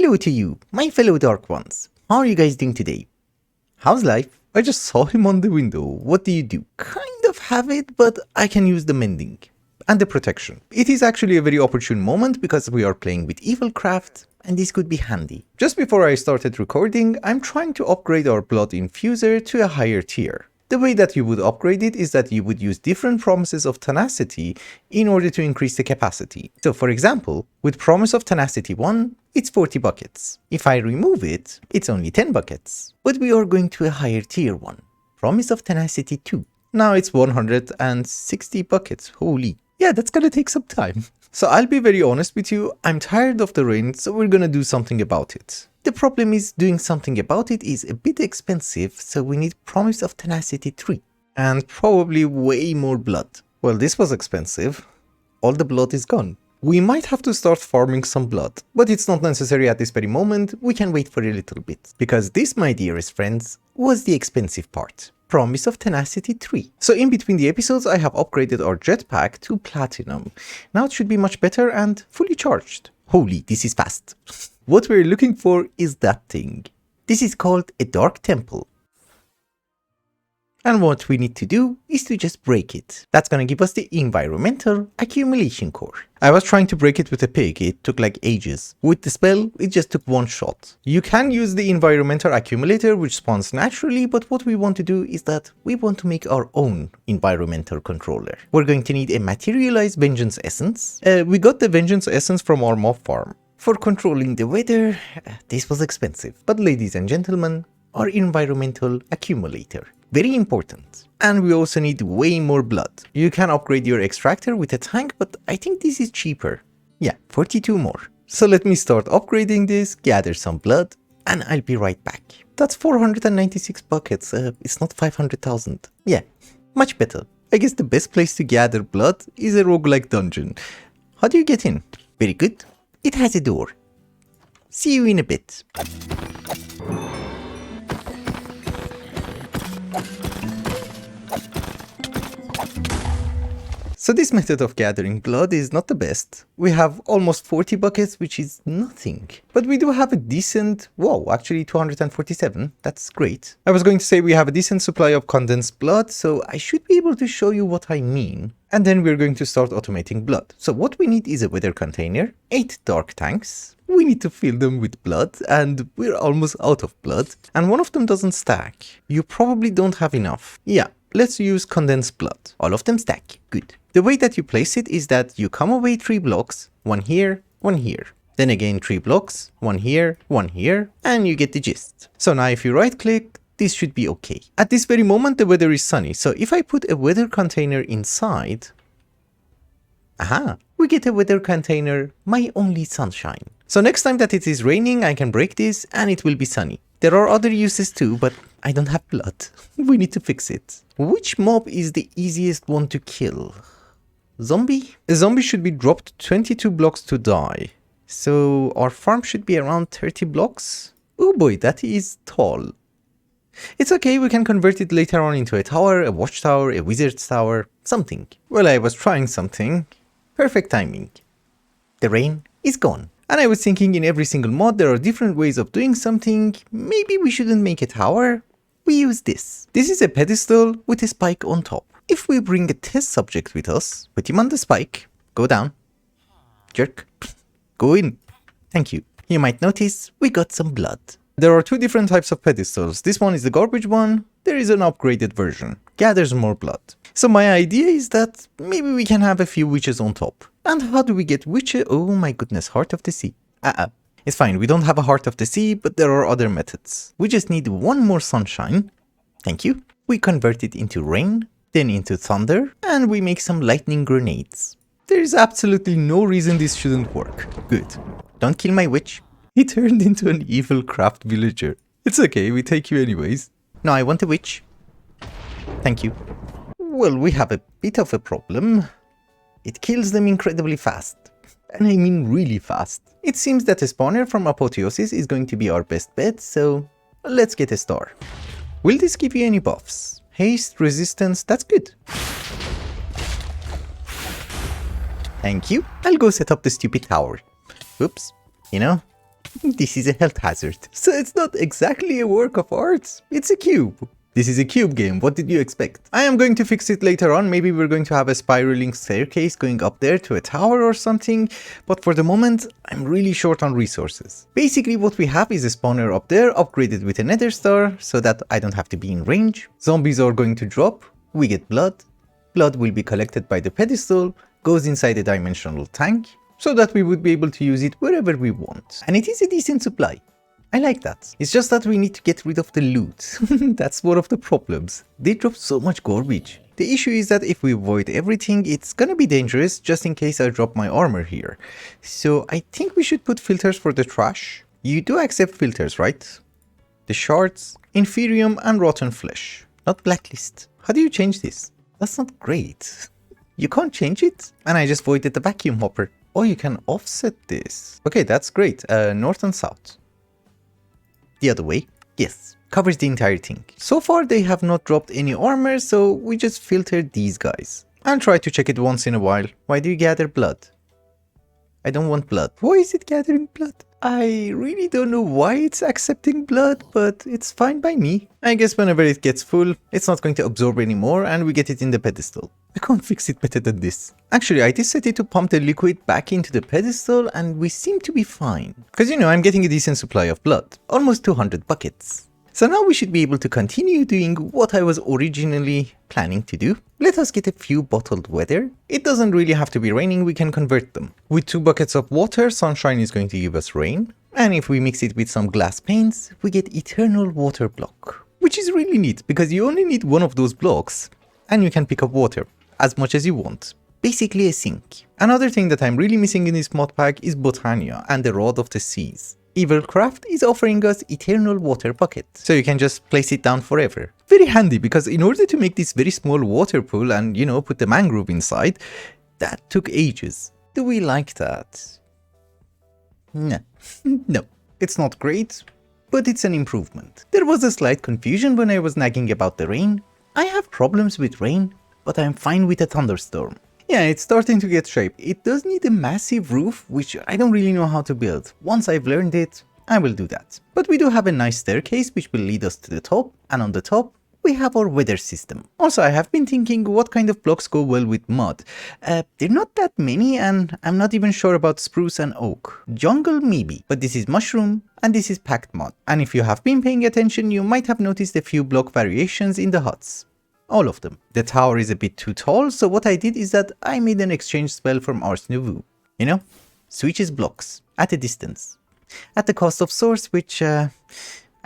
Hello to you, my fellow Dark Ones. How are you guys doing today? How's life? I just saw him on the window. What do you do? Kind of have it, but I can use the mending and the protection. It is actually a very opportune moment because we are playing with Evilcraft and this could be handy. Just before I started recording, I'm trying to upgrade our blood infuser to a higher tier. The way that you would upgrade it is that you would use different promises of tenacity in order to increase the capacity. So for example, with promise of tenacity 1, it's 40 buckets. If I remove it, it's only 10 buckets. But we are going to a higher tier one. Promise of tenacity 2. Now it's 160 buckets. Holy. Yeah, that's gonna take some time. So I'll be very honest with you, I'm tired of the rain, so we're gonna do something about it. The problem is doing something about it is a bit expensive, so we need promise of tenacity 3. And probably way more blood. Well, this was expensive. All the blood is gone. We might have to start farming some blood, but it's not necessary at this very moment, we can wait for a little bit. Because this, my dearest friends, was the expensive part. Promise of tenacity 3. So in between the episodes I have upgraded our jetpack to platinum. Now it should be much better and fully charged. Holy, this is fast. What we're looking for is that thing. This is called a dark temple. And what we need to do is to just break it. That's gonna give us the environmental accumulation core. I was trying to break it with a pig, it took like ages. With the spell, it just took one shot. You can use the environmental accumulator which spawns naturally, but what we want to do is that we want to make our own environmental controller. We're going to need a materialized vengeance essence. We got the vengeance essence from our mob farm. For controlling the weather, this was expensive. But ladies and gentlemen, our environmental accumulator. Very important. And we also need way more blood. You can upgrade your extractor with a tank, but I think this is cheaper. Yeah, 42 more. So let me start upgrading this, gather some blood, and I'll be right back. That's 496 buckets, it's not 500,000. Yeah, much better. I guess the best place to gather blood is a roguelike dungeon. How do you get in? Very good. It has a door. See you in a bit. So this method of gathering blood is not the best. We have almost 40 buckets, which is nothing. But we do have a decent, whoa, actually 247, that's great. I was going to say we have a decent supply of condensed blood, so I should be able to show you what I mean. And then we're going to start automating blood. So what we need is a weather container, 8 dark tanks. We need to fill them with blood, and we're almost out of blood. And one of them doesn't stack. You probably don't have enough. Yeah, let's use condensed blood. All of them stack, good. The way that you place it is that you come away 3 blocks, one here, then again 3 blocks, one here, and you get the gist. So now if you right click, this should be okay. At this very moment the weather is sunny, so if I put a weather container inside, aha, we get a weather container, my only sunshine. So next time that it is raining I can break this and it will be sunny. There are other uses too, but I don't have blood. We need to fix it. Which mob is the easiest one to kill? Zombie? A zombie should be dropped 22 blocks to die. So our farm should be around 30 blocks. Oh boy, that is tall. It's okay, we can convert it later on into a tower, a watchtower, a wizard's tower, something. Well, I was trying something. Perfect timing. The rain is gone. And I was thinking in every single mod there are different ways of doing something. Maybe we shouldn't make a tower. We use this. This is a pedestal with a spike on top. If we bring a test subject with us, put him on the spike, go down, jerk, go in. Thank you. You might notice we got some blood. There are 2 different types of pedestals. This one is the garbage one. There is an upgraded version. Gathers more blood. So my idea is that maybe we can have a few witches on top. And how do we get witches? Oh my goodness, Heart of the Sea. It's fine, we don't have a Heart of the Sea, but there are other methods. We just need one more sunshine. Thank you. We convert it into rain, then into thunder, and we make some lightning grenades. There is absolutely no reason this shouldn't work. Good. Don't kill my witch. He turned into an Evilcraft villager. It's okay, we take you anyways. No, I want a witch. Thank you. Well, we have a bit of a problem. It kills them incredibly fast. And I mean really fast. It seems that a spawner from Apotheosis is going to be our best bet, so let's get a star. Will this give you any buffs? Haste, resistance, that's good. Thank you. I'll go set up the stupid tower. Oops. You know, This is a health hazard. So it's not exactly a work of art, it's a cube. This is a cube game, what did you expect? I am going to fix it later on, maybe we're going to have a spiraling staircase going up there to a tower or something, but for the moment, I'm really short on resources. Basically what we have is a spawner up there, upgraded with a nether star, so that I don't have to be in range. Zombies are going to drop, we get blood. Blood will be collected by the pedestal, goes inside a dimensional tank, so that we would be able to use it wherever we want. And it is a decent supply. I like that. It's just that we need to get rid of the loot. That's one of the problems. They drop so much garbage. The issue is that if we avoid everything, it's gonna be dangerous just in case I drop my armor here. So I think we should put filters for the trash. You do accept filters, right? The shards, inferium and rotten flesh. Not blacklist. How do you change this? That's not great. You can't change it? And I just voided the vacuum hopper. Oh, you can offset this. Okay, that's great. North and south. The other way, yes, covers the entire thing. So far they have not dropped any armor, so we just filtered these guys. I'll try to check it once in a while. Why do you gather blood? I don't want blood. Why is it gathering blood? I really don't know why it's accepting blood, but it's fine by me. I guess whenever it gets full, it's not going to absorb anymore and we get it in the pedestal. I can't fix it better than this. Actually, I just set it to pump the liquid back into the pedestal and we seem to be fine. Because you know, I'm getting a decent supply of blood. Almost 200 buckets. So now we should be able to continue doing what I was originally planning to do. Let us get a few bottled weather. It doesn't really have to be raining, we can convert them. With 2 buckets of water, sunshine is going to give us rain. And if we mix it with some glass panes, we get eternal water block. Which is really neat, because you only need one of those blocks and you can pick up water as much as you want. Basically a sink. Another thing that I'm really missing in this mod pack is Botania and the Rod of the Seas. Evilcraft is offering us eternal water bucket, so you can just place it down forever. Very handy, because in order to make this very small water pool and, you know, put the mangrove inside, that took ages. Do we like that? No. No. It's not great, but it's an improvement. There was a slight confusion when I was nagging about the rain. I have problems with rain, but I'm fine with a thunderstorm. Yeah, it's starting to get shape. It does need a massive roof, which I don't really know how to build. Once I've learned it, I will do that. But we do have a nice staircase which will lead us to the top, and on the top, we have our weather system. Also, I have been thinking what kind of blocks go well with mud. They're not that many, and I'm not even sure about spruce and oak. Jungle maybe, but this is mushroom, and this is packed mud. And if you have been paying attention, you might have noticed a few block variations in the huts. All of them. The tower is a bit too tall, so what I did is that I made an exchange spell from Ars Nouveau. You know, switches blocks at a distance. At the cost of source, which I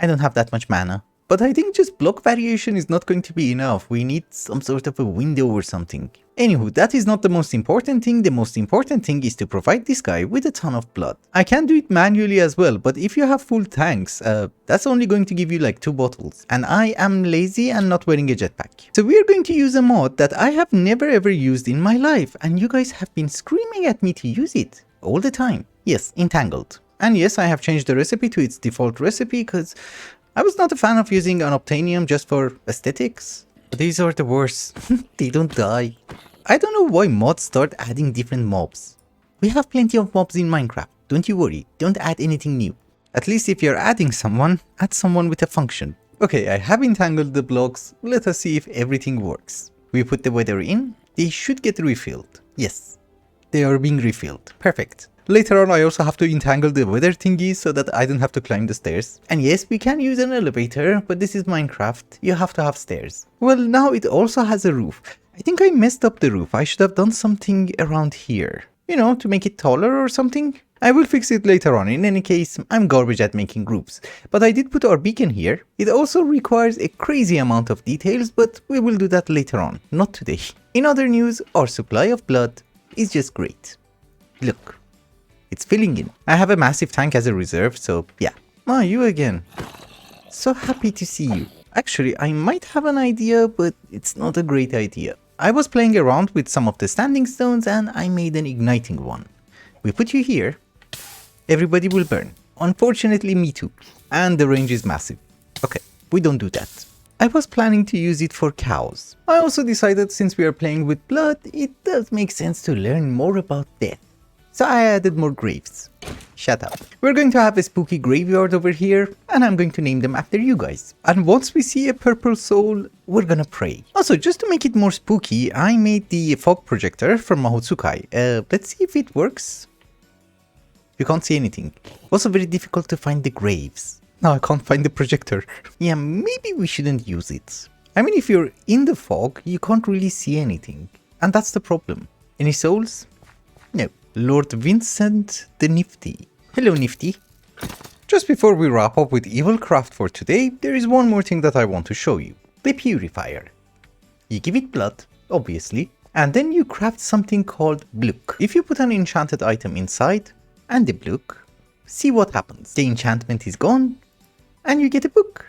don't have that much mana. But I think just block variation is not going to be enough. We need some sort of a window or something. Anywho, that is not the most important thing. The most important thing is to provide this guy with a ton of blood. I can do it manually as well, but if you have full tanks, that's only going to give you like 2 bottles. And I am lazy and not wearing a jetpack. So we are going to use a mod that I have never ever used in my life. And you guys have been screaming at me to use it all the time. Yes, Entangled. And yes, I have changed the recipe to its default recipe because I was not a fan of using unobtainium just for aesthetics. But these are the worst. They don't die. I don't know why mods start adding different mobs. We have plenty of mobs in Minecraft. Don't you worry. Don't add anything new. At least if you're adding someone, add someone with a function. Okay, I have entangled the blocks. Let us see if everything works. We put the weather in. They should get refilled. Yes, they are being refilled. Perfect. Later on, I also have to entangle the weather thingies so that I don't have to climb the stairs. And yes, we can use an elevator, but this is Minecraft. You have to have stairs. Well, now it also has a roof. I think I messed up the roof. I should have done something around here. You know, to make it taller or something. I will fix it later on. In any case, I'm garbage at making roofs. But I did put our beacon here. It also requires a crazy amount of details, but we will do that later on, not today. In other news, our supply of blood is just great. Look. It's filling in. I have a massive tank as a reserve, so yeah. Ah, you again. So happy to see you. Actually, I might have an idea, but it's not a great idea. I was playing around with some of the standing stones and I made an igniting one. We put you here. Everybody will burn. Unfortunately, me too. And the range is massive. Okay, we don't do that. I was planning to use it for cows. I also decided since we are playing with blood, it does make sense to learn more about death. so I added more graves. Shut up. We're going to have a spooky graveyard over here, and I'm going to name them after you guys. And once we see a purple soul, we're gonna pray. Also, just to make it more spooky, I made the fog projector from Mahotsukai. Let's see if it works. You can't see anything. Also very difficult to find the graves. Now I can't find the projector. Yeah, maybe we shouldn't use it. I mean, if you're in the fog, you can't really see anything. And that's the problem. Any souls? No. Lord Vincent the Nifty. Hello, Nifty. Just before we wrap up with Evilcraft for today, there is one more thing that I want to show you. The Purifier. You give it blood, obviously, and then you craft something called Blook. If you put an enchanted item inside, and the Blook, see what happens. The enchantment is gone, and you get a book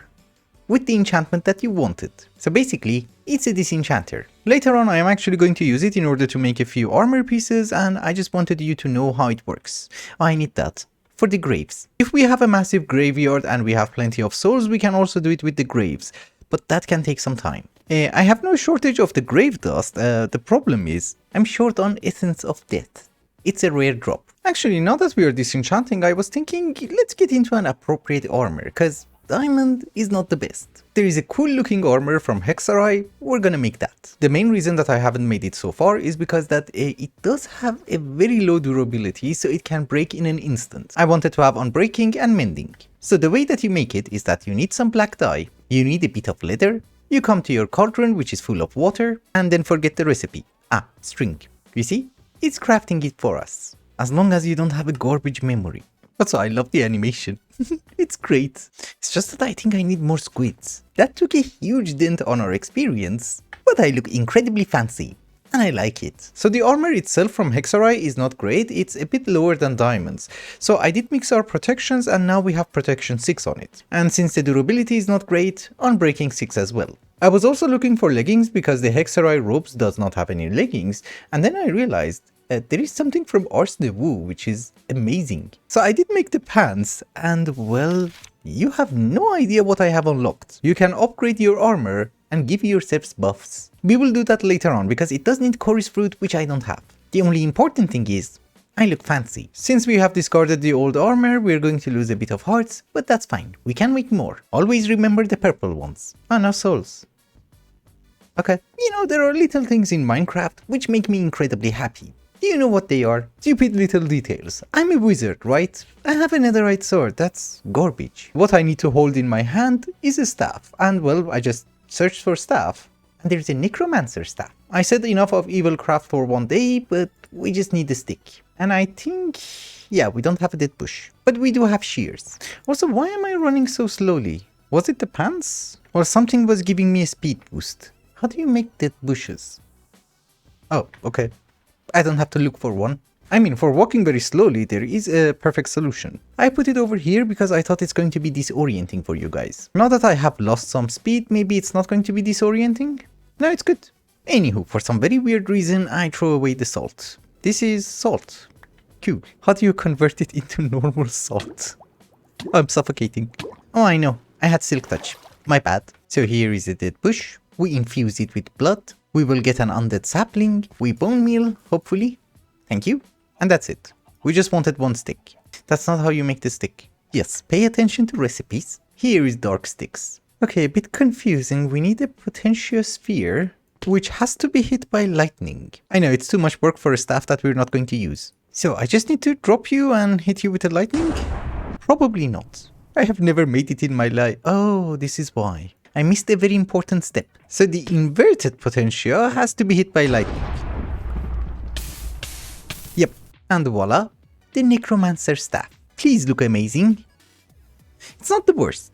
with the enchantment that you wanted. So basically, it's a disenchanter. Later on, I am actually going to use it in order to make a few armor pieces, and I just wanted you to know how it works. I need that for the graves. If we have a massive graveyard and we have plenty of souls, we can also do it with the graves, but that can take some time. I have no shortage of the grave dust. The problem is, I'm short on Essence of Death. It's a rare drop. Actually, now that we are disenchanting, I was thinking, let's get into an appropriate armor, because diamond is not the best. There is a cool looking armor from Hexarai, we're gonna make that. The main reason that I haven't made it so far is because that it does have a very low durability, so it can break in an instant. I wanted to have unbreaking and mending. So the way that you make it is that you need some black dye, you need a bit of leather, you come to your cauldron which is full of water, and then forget the recipe. String. You see? It's crafting it for us. As long as you don't have a garbage memory. Also, I love the animation. It's great. It's just that I think I need more squids. That took a huge dent on our experience, but I look incredibly fancy. And I like it. So the armor itself from Hexarai is not great, it's a bit lower than diamonds. So I did mix our protections and now we have protection 6 on it. And since the durability is not great, unbreaking 6 as well. I was also looking for leggings because the Hexarai robes does not have any leggings, and then I realized there is something from Ars Nouveau which is amazing. So I did make the pants, and well, you have no idea what I have unlocked. You can upgrade your armor and give yourselves buffs. We will do that later on because it does need chorus fruit, which I don't have. The only important thing is, I look fancy. Since we have discarded the old armor, we're going to lose a bit of hearts, but that's fine. We can make more. Always remember the purple ones. No souls. Okay. You know, there are little things in Minecraft which make me incredibly happy. Do you know what they are? Stupid little details. I'm a wizard, right? I have a netherite sword, that's garbage. What I need to hold in my hand is a staff, and well, I just searched for staff, and there's a Necromancer staff. I said enough of Evilcraft for one day, but we just need a stick. And I think, yeah, we don't have a dead bush, but we do have shears. Also, why am I running so slowly? Was it the pants? Or something was giving me a speed boost? How do you make dead bushes? Oh, okay. I don't have to look for one. I mean, for walking very slowly, there is a perfect solution. I put it over here because I thought it's going to be disorienting for you guys. Now that I have lost some speed, maybe it's not going to be disorienting? No, it's good. Anywho, for some very weird reason, I throw away the salt. This is salt. Cool. How do you convert it into normal salt? Oh, I'm suffocating. Oh, I know. I had silk touch. My bad. So here is a dead bush. We infuse it with blood. We will get an undead sapling. We bone meal, hopefully. Thank you. And that's it. We just wanted one stick. That's not how you make the stick. Yes, pay attention to recipes. Here is dark sticks. Okay, a bit confusing. We need a potential sphere, which has to be hit by lightning. I know, it's too much work for a staff that we're not going to use. So I just need to drop you and hit you with a lightning? Probably not. I have never made it in my life. Oh, this is why. I missed a very important step. So the inverted potential has to be hit by lightning. Yep. And voila, the Necromancer staff. Please look amazing. It's not the worst.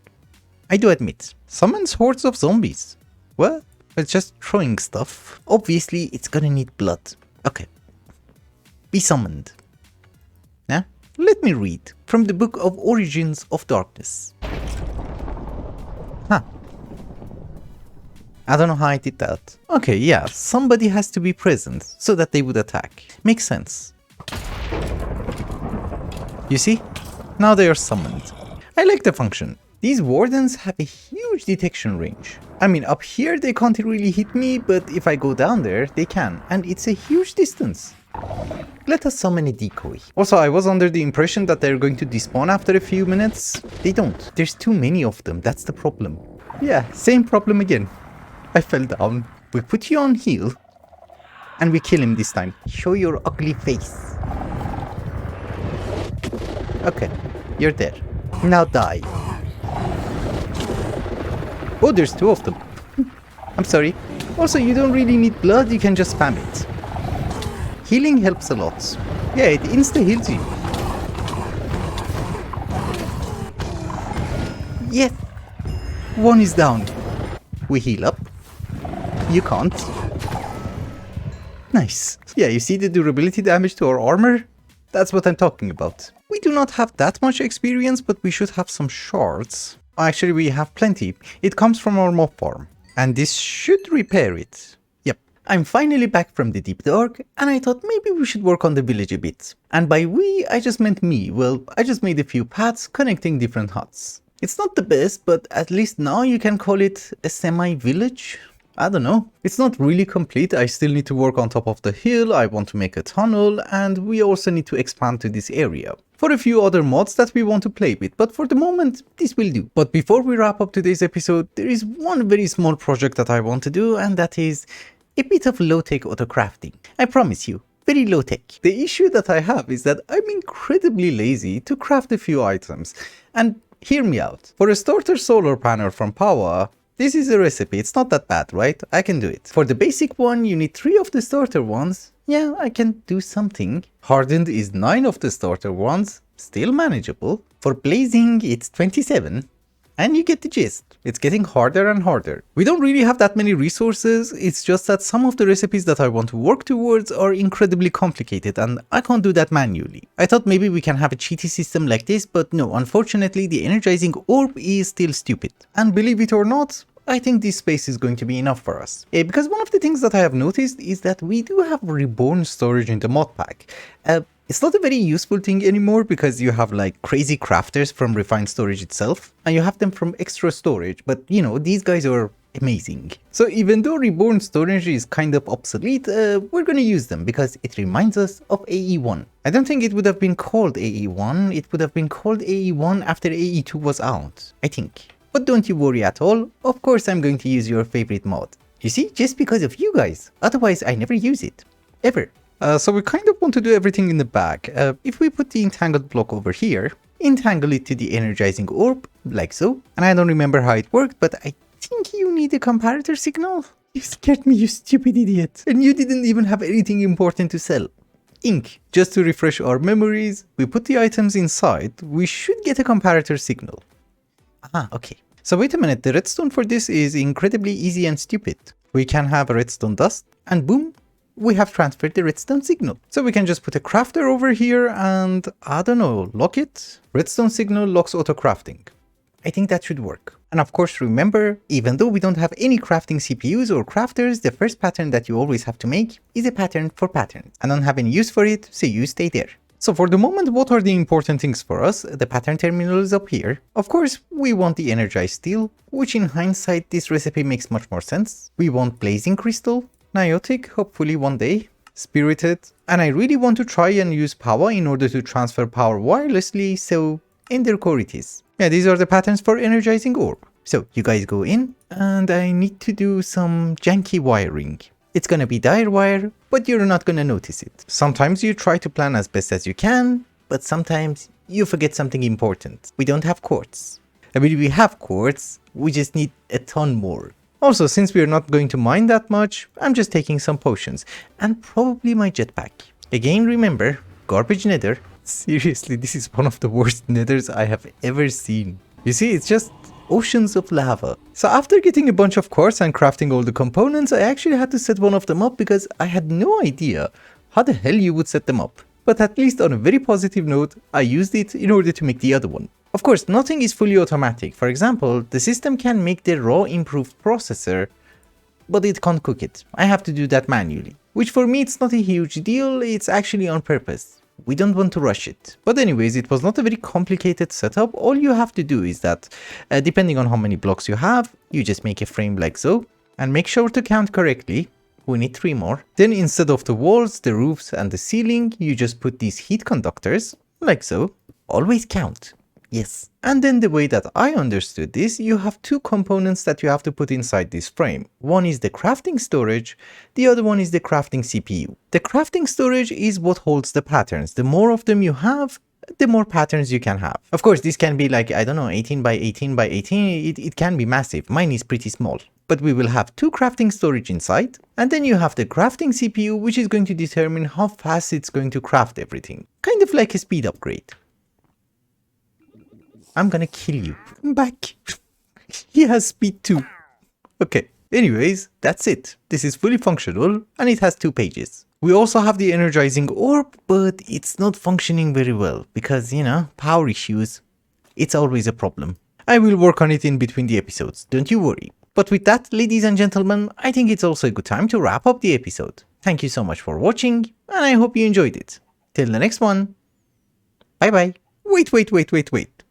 I do admit. Summons hordes of zombies. Well, it's just throwing stuff. Obviously, it's gonna need blood. Okay. Be summoned. Now, let me read from the Book of Origins of Darkness. Huh. I don't know how I did that. Okay, yeah, somebody has to be present so that they would attack. Makes sense. You see? Now they are summoned. I like the function. These wardens have a huge detection range. I mean, up here they can't really hit me, but if I go down there, they can. And it's a huge distance. Let us summon a decoy. Also, I was under the impression that they're going to despawn after a few minutes. They don't. There's too many of them. That's the problem. Yeah, same problem again. I fell down. We put you on heal. And we kill him this time. Show your ugly face. Okay, you're there. Now die. Oh, there's two of them. I'm sorry. Also, you don't really need blood. You can just spam it. Healing helps a lot. Yeah, it insta-heals you. Yes. One is down. We heal up. You can't. Nice. Yeah, you see the durability damage to our armor? That's what I'm talking about. We do not have that much experience, but we should have some shards. Actually, we have plenty. It comes from our mob farm. And this should repair it. I'm finally back from the deep dark, and I thought maybe we should work on the village a bit. And by we, I just meant me. Well, I just made a few paths connecting different huts. It's not the best, but at least now you can call it a semi-village. I don't know. It's not really complete. I still need to work on top of the hill. I want to make a tunnel, and we also need to expand to this area for a few other mods that we want to play with, but for the moment, this will do. But before we wrap up today's episode, there is one very small project that I want to do, and that is a bit of low-tech auto-crafting. I promise you, very low-tech. The issue that I have is that I'm incredibly lazy to craft a few items. And hear me out. For a starter solar panel from Power, this is a recipe. It's not that bad, right? I can do it. For the basic one, you need 3 of the starter ones. Yeah, I can do something. Hardened is 9 of the starter ones. Still manageable. For blazing, it's 27. And you get the gist. It's getting harder and harder. We don't really have that many resources, it's just that some of the recipes that I want to work towards are incredibly complicated and I can't do that manually. I thought maybe we can have a cheaty system like this, but no, unfortunately the energizing orb is still stupid. And believe it or not, I think this space is going to be enough for us. Because one of the things that I have noticed is that we do have Reborn storage in the mod pack. It's not a very useful thing anymore because you have like crazy crafters from refined storage itself and you have them from extra storage, but you know, these guys are amazing. So even though Reborn storage is kind of obsolete, we're gonna use them because it reminds us of AE1. I don't think it would have been called AE1, it would have been called AE1 after AE2 was out, I think. But don't you worry at all, of course I'm going to use your favorite mod. You see, just because of you guys, otherwise I never use it, ever. So we kind of want to do everything in the back. If we put the entangled block over here, entangle it to the energizing orb, like so. And I don't remember how it worked, but I think you need a comparator signal. You scared me, you stupid idiot. And you didn't even have anything important to sell. Ink. Just to refresh our memories, we put the items inside, we should get a comparator signal. Ah, okay. So wait a minute, the redstone for this is incredibly easy and stupid. We can have a redstone dust, and boom, we have transferred the redstone signal. So we can just put a crafter over here and, I don't know, lock it? Redstone signal locks auto crafting. I think that should work. And of course remember, even though we don't have any crafting CPUs or crafters, the first pattern that you always have to make is a pattern for patterns. I don't have any use for it, so you stay there. So for the moment, what are the important things for us? The pattern terminal is up here. Of course, we want the energized steel, which in hindsight this recipe makes much more sense. We want blazing crystal, Niotic, hopefully one day, spirited, and I really want to try and use power in order to transfer power wirelessly, so ender core it is. Yeah, these are the patterns for energizing orb. So you guys go in, and I need to do some janky wiring. It's gonna be dire wire, but you're not gonna notice it. Sometimes you try to plan as best as you can, but sometimes you forget something important. We don't have quartz. I mean, we have quartz, we just need a ton more. Also, since we are not going to mine that much, I'm just taking some potions, and probably my jetpack. Again, remember, garbage nether. Seriously, this is one of the worst nethers I have ever seen. You see, it's just oceans of lava. So after getting a bunch of quartz and crafting all the components, I actually had to set one of them up because I had no idea how the hell you would set them up. But at least on a very positive note, I used it in order to make the other one. Of course, nothing is fully automatic. For example, the system can make the raw improved processor, but it can't cook it. I have to do that manually. Which for me, it's not a huge deal, it's actually on purpose. We don't want to rush it. But anyways, it was not a very complicated setup. All you have to do is that, depending on how many blocks you have, you just make a frame like so, and make sure to count correctly. we need 3 more. Then instead of the walls, the roofs and the ceiling, you just put these heat conductors, like so. Always count. Yes. And then the way that I understood this, you have 2 components that you have to put inside this frame. One is the crafting storage, the other one is the crafting CPU. The crafting storage is what holds the patterns. The more of them you have, the more patterns you can have. Of course, this can be like, I don't know, 18 by 18 by 18. It can be massive. Mine is pretty small. But we will have 2 crafting storage inside. And then you have the crafting CPU, which is going to determine how fast it's going to craft everything. Kind of like a speed upgrade. I'm gonna kill you. I'm back. He has speed too. Okay. Anyways, that's it. This is fully functional and it has 2 pages. We also have the energizing orb, but it's not functioning very well because, you know, power issues. It's always a problem. I will work on it in between the episodes, don't you worry. But with that, ladies and gentlemen, I think it's also a good time to wrap up the episode. Thank you so much for watching, and I hope you enjoyed it. Till the next one. Bye bye. Wait.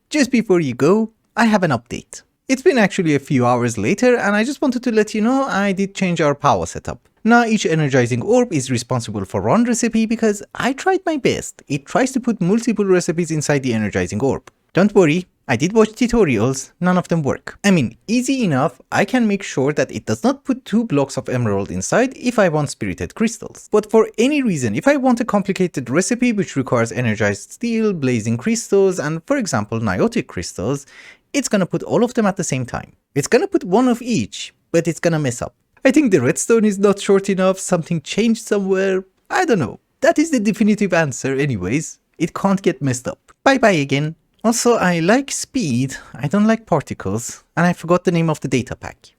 Just before you go, I have an update. It's been actually a few hours later and I just wanted to let you know I did change our power setup. Now each energizing orb is responsible for one recipe because I tried my best. It tries to put multiple recipes inside the energizing orb. Don't worry, I did watch tutorials, none of them work. I mean, easy enough, I can make sure that it does not put 2 blocks of emerald inside if I want spirited crystals. But for any reason, if I want a complicated recipe which requires energized steel, blazing crystals, and for example niotic crystals, it's gonna put all of them at the same time. It's gonna put 1 of each, but it's gonna mess up. I think the redstone is not short enough, something changed somewhere, I don't know. That is the definitive answer anyways. It can't get messed up. Bye bye again. Also, I like speed, I don't like particles, and I forgot the name of the data pack.